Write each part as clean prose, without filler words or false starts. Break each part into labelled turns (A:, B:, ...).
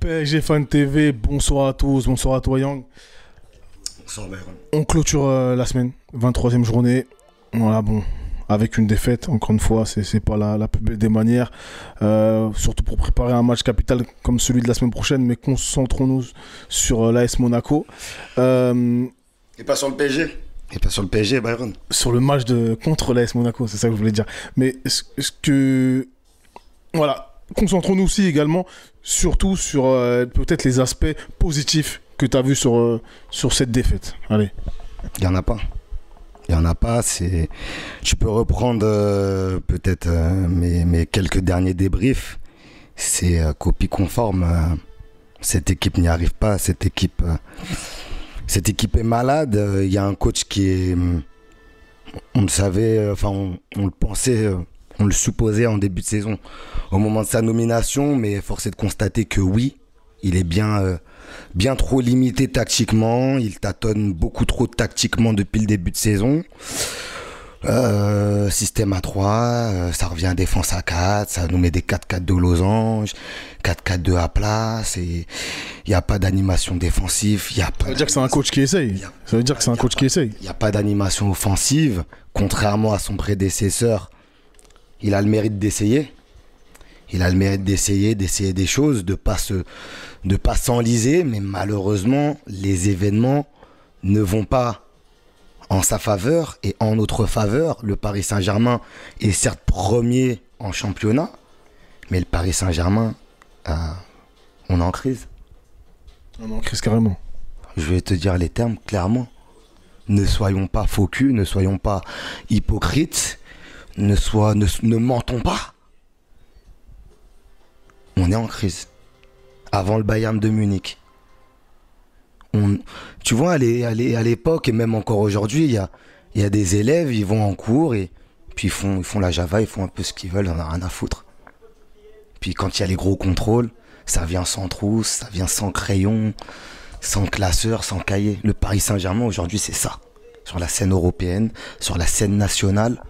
A: PSG Fan TV, bonsoir à tous, bonsoir à toi Yang.
B: Bonsoir Byron.
A: On clôture la semaine, 23e journée. Voilà, bon, avec une défaite, encore une fois, c'est pas la plus belle des manières. Surtout pour préparer un match capital comme celui de la semaine prochaine, mais concentrons-nous sur l'AS Monaco.
B: Et pas sur le PSG. Et pas sur le PSG, Byron.
A: Sur le match contre l'AS Monaco, c'est ça que je voulais dire. Mais est-ce que... Voilà. Concentrons-nous aussi également, surtout sur peut-être les aspects positifs que tu as vus sur cette défaite. Allez.
B: Il n'y en a pas. Il n'y en a pas. Tu peux reprendre peut-être mes quelques derniers débriefs. C'est copie conforme. Cette équipe n'y arrive pas. Cette équipe est malade. Il y a un coach qui est... On le savait, enfin on le pensait... On le supposait en début de saison, au moment de sa nomination, mais force est de constater que oui, il est bien trop limité tactiquement. Il tâtonne beaucoup trop tactiquement depuis le début de saison. Système à 3, ça revient à défense à 4, ça nous met des 4-4 de losange, 4-4-2 à plat. Il n'y a pas d'animation défensive.
A: Ça veut dire que c'est un coach qui essaye. Il
B: n'y a pas d'animation offensive, contrairement à son prédécesseur. Il a le mérite d'essayer. Il a le mérite d'essayer des choses, de pas s'enliser, mais malheureusement, les événements ne vont pas en sa faveur et en notre faveur. Le Paris Saint-Germain est certes premier en championnat, mais le Paris Saint-Germain, on est en crise.
A: On est en crise carrément.
B: Je vais te dire les termes clairement. Ne soyons pas faux culs, ne soyons pas hypocrites. Ne mentons pas. On est en crise. Avant le Bayern de Munich. Tu vois, à l'époque, et même encore aujourd'hui, il y a des élèves, ils vont en cours et puis ils font la Java, ils font un peu ce qu'ils veulent, on n'a rien à foutre. Puis quand il y a les gros contrôles, ça vient sans trousse, ça vient sans crayon, sans classeur, sans cahier. Le Paris Saint-Germain, aujourd'hui, c'est ça. Sur la scène européenne, sur la scène nationale.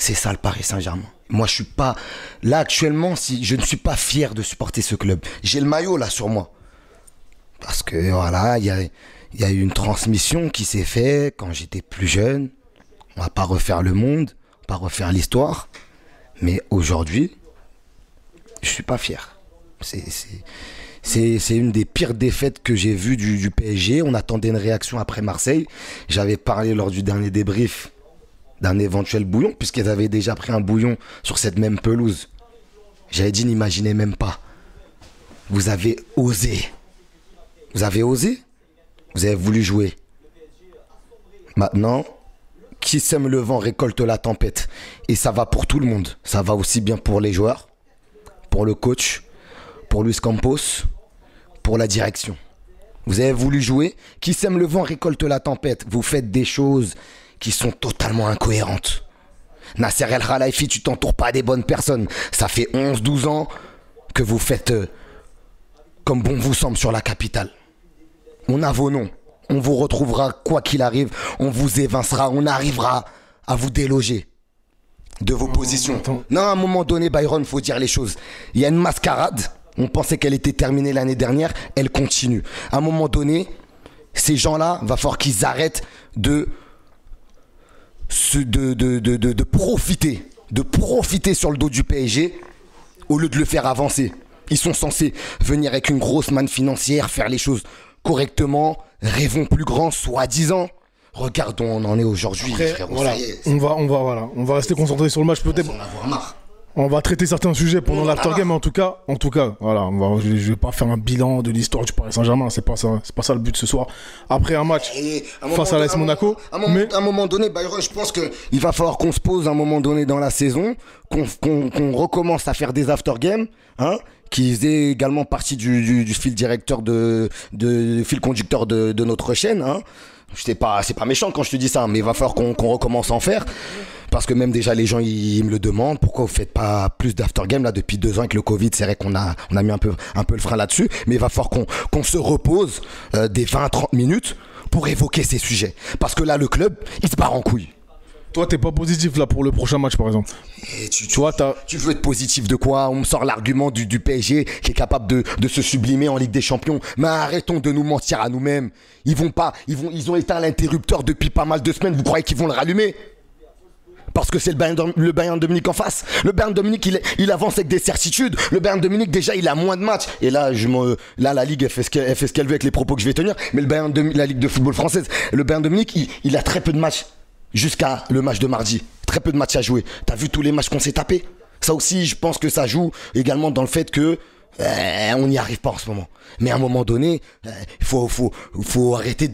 B: C'est ça le Paris Saint-Germain. Moi, je suis pas... Là, actuellement, je ne suis pas fier de supporter ce club. J'ai le maillot, là, sur moi. Parce que, voilà, il y a eu une transmission qui s'est faite quand j'étais plus jeune. On va pas refaire le monde, pas refaire l'histoire. Mais aujourd'hui, je suis pas fier. C'est une des pires défaites que j'ai vues du PSG. On attendait une réaction après Marseille. J'avais parlé lors du dernier débrief d'un éventuel bouillon, puisqu'ils avaient déjà pris un bouillon sur cette même pelouse. J'avais dit, n'imaginez même pas. Vous avez osé. Vous avez osé. Vous avez voulu jouer. Maintenant, qui sème le vent récolte la tempête. Et ça va pour tout le monde. Ça va aussi bien pour les joueurs, pour le coach, pour Luis Campos, pour la direction. Vous avez voulu jouer. Qui sème le vent récolte la tempête. Vous faites des choses qui sont totalement incohérentes. Nasser El Khelaifi, tu t'entoures pas des bonnes personnes. Ça fait 11-12 ans que vous faites comme bon vous semble sur la capitale. On a vos noms. On vous retrouvera quoi qu'il arrive. On vous évincera. On arrivera à vous déloger de vos positions. Non, à un moment donné, Byron, faut dire les choses. Il y a une mascarade. On pensait qu'elle était terminée l'année dernière. Elle continue. À un moment donné, ces gens-là, va falloir qu'ils arrêtent de profiter sur le dos du PSG au lieu de le faire avancer. Ils sont censés venir avec une grosse manne financière, faire les choses correctement, rêvons plus grand, soi-disant. Regardons, on en est aujourd'hui.
A: Voilà, on va rester concentré sur le match peut-être.
B: On en avoir marre.
A: On va traiter certains sujets pendant l'aftergame, en tout cas, voilà, je vais pas faire un bilan de l'histoire du Paris Saint-Germain, c'est pas ça le but ce soir. Après un match face à l'AS Monaco,
B: à un moment donné, Byron, je pense qu'il va falloir qu'on se pose à un moment donné dans la saison, qu'on recommence à faire des aftergames, hein, qui faisait également partie du fil directeur du fil conducteur de notre chaîne, hein. C'est pas méchant quand je te dis ça, mais il va falloir qu'on recommence à en faire. Parce que même déjà les gens ils me le demandent, pourquoi vous faites pas plus d'aftergame là depuis 2 ans avec le Covid. C'est vrai qu'on a mis un peu le frein là-dessus, mais il va falloir qu'on se repose des 20-30 minutes pour évoquer ces sujets. Parce que là le club il se barre en couille.
A: Toi, t'es pas positif là pour le prochain match, par exemple.
B: Et
A: Tu vois,
B: tu veux être positif de quoi? On me sort l'argument du PSG qui est capable de se sublimer en Ligue des Champions. Mais arrêtons de nous mentir à nous-mêmes. Ils ont éteint l'interrupteur depuis pas mal de semaines. Vous croyez qu'ils vont le rallumer? Parce que c'est le Bayern de Munich en face. Le Bayern de Munich, il avance avec des certitudes. Le Bayern de Munich, déjà, il a moins de matchs. Et là, la Ligue, elle fait ce qu'elle veut avec les propos que je vais tenir. Mais la Ligue de football française, le Bayern de Munich, il a très peu de matchs. Jusqu'à le match de mardi. Très peu de matchs à jouer. T'as vu tous les matchs qu'on s'est tapés? Ça aussi, je pense que ça joue également dans le fait que on n'y arrive pas en ce moment. Mais à un moment donné, il faut arrêter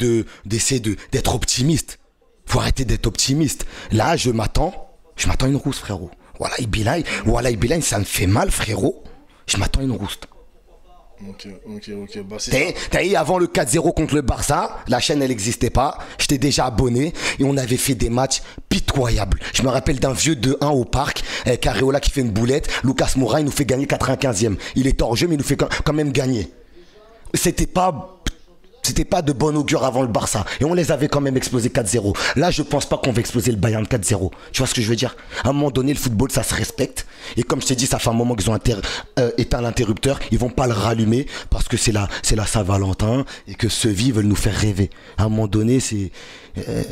B: d'essayer d'être optimiste. Faut arrêter d'être optimiste. Là, je m'attends à une rousse, frérot. Voilà, Ibilaï, ça me fait mal, frérot. Je m'attends à une rousse.
A: Ok. Bah,
B: t'as eu avant le 4-0 contre le Barça, la chaîne elle n'existait pas, j'étais déjà abonné et on avait fait des matchs pitoyables. Je me rappelle d'un vieux 2-1 au parc, avec Areola qui fait une boulette, Lucas Moura il nous fait gagner 95e. Il est hors jeu mais il nous fait quand même gagner. C'était pas de bon augure avant le Barça. Et on les avait quand même explosé 4-0. Là, je pense pas qu'on va exploser le Bayern 4-0. Tu vois ce que je veux dire? À un moment donné, le football, ça se respecte. Et comme je t'ai dit, ça fait un moment qu'ils ont éteint l'interrupteur. Ils vont pas le rallumer parce que c'est la Saint-Valentin et que ceux vies veulent nous faire rêver. À un moment donné, c'est...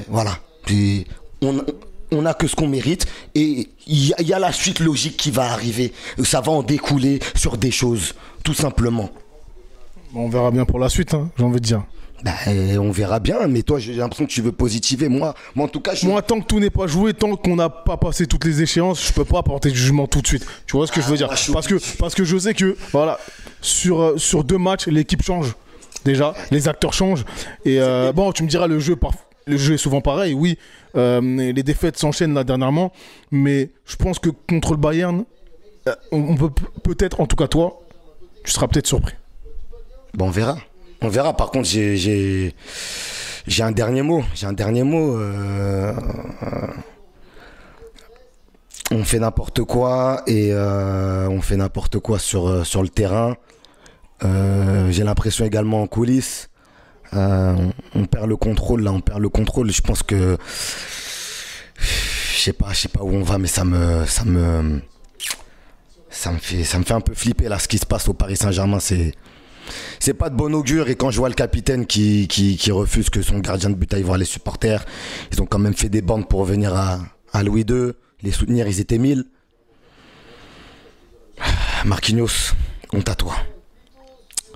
B: voilà. Puis, on a que ce qu'on mérite. Et il y a la suite logique qui va arriver. Ça va en découler sur des choses. Tout simplement.
A: On verra bien pour la suite, hein, j'ai envie de dire.
B: Bah, on verra bien, mais toi j'ai l'impression que tu veux positiver. Moi en tout cas,
A: moi, tant que tout n'est pas joué, tant qu'on n'a pas passé toutes les échéances, je peux pas apporter de jugement tout de suite. Tu vois ce que je veux dire? Parce que je sais que voilà, sur 2 matchs, l'équipe change. Déjà, les acteurs changent. Et bon, tu me diras, le jeu est souvent pareil, oui. Les défaites s'enchaînent là dernièrement. Mais je pense que contre le Bayern, on peut peut-être, en tout cas toi, tu seras peut-être surpris.
B: Bon, on verra. Par contre, j'ai un dernier mot. On fait n'importe quoi et on fait n'importe quoi sur le terrain. J'ai l'impression également en coulisses. On perd le contrôle là. Je pense que je sais pas où on va, mais ça me fait un peu flipper là ce qui se passe au Paris Saint-Germain. C'est pas de bon augure. Et quand je vois le capitaine qui refuse que son gardien de but aille voir les supporters, ils ont quand même fait des bandes pour venir à Louis II, les soutenir, ils étaient 1000. Marquinhos, honte à toi.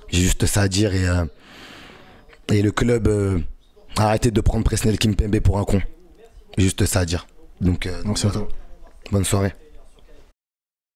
B: J'ai juste ça à dire et le club a arrêté de prendre Presnel Kimpembe pour un con. Juste ça à dire. Donc,
A: merci à toi.
B: Bonne soirée.